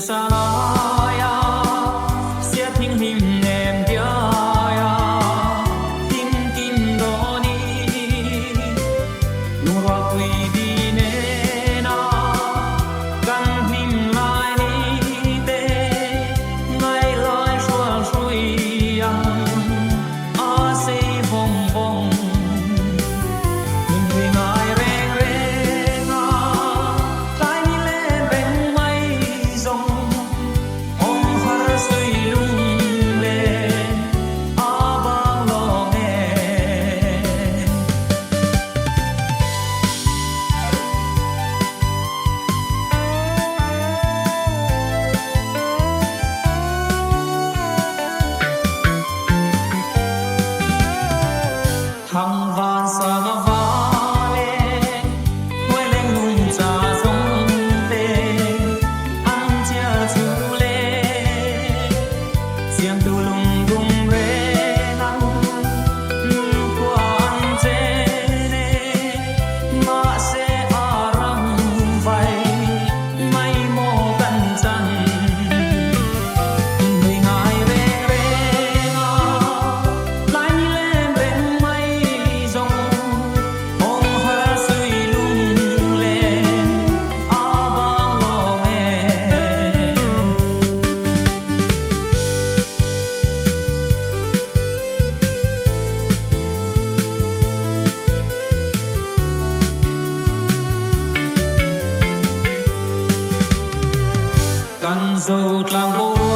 xa ya sẽ thinh him em dia ya tim tim đó ni nua quy đi nè na căng him lại ni te ngày lại xua xuôi ya a say vòng vòng mình ngài reng reng a lại ni lên bên mây rồng ông har suy lung lên a bao lo nghe thăng van sa va lên quay lên nung trà sông lên ăn chia chú lên xiêm tu lung tung rê nắng qua ăn chê nê mà sẽ a răng vay may mô cẩn chân người ngài reng reng a lại ni lên bên mây rồng ông har suy lung lên a bao lo nghe cần dầu làng bố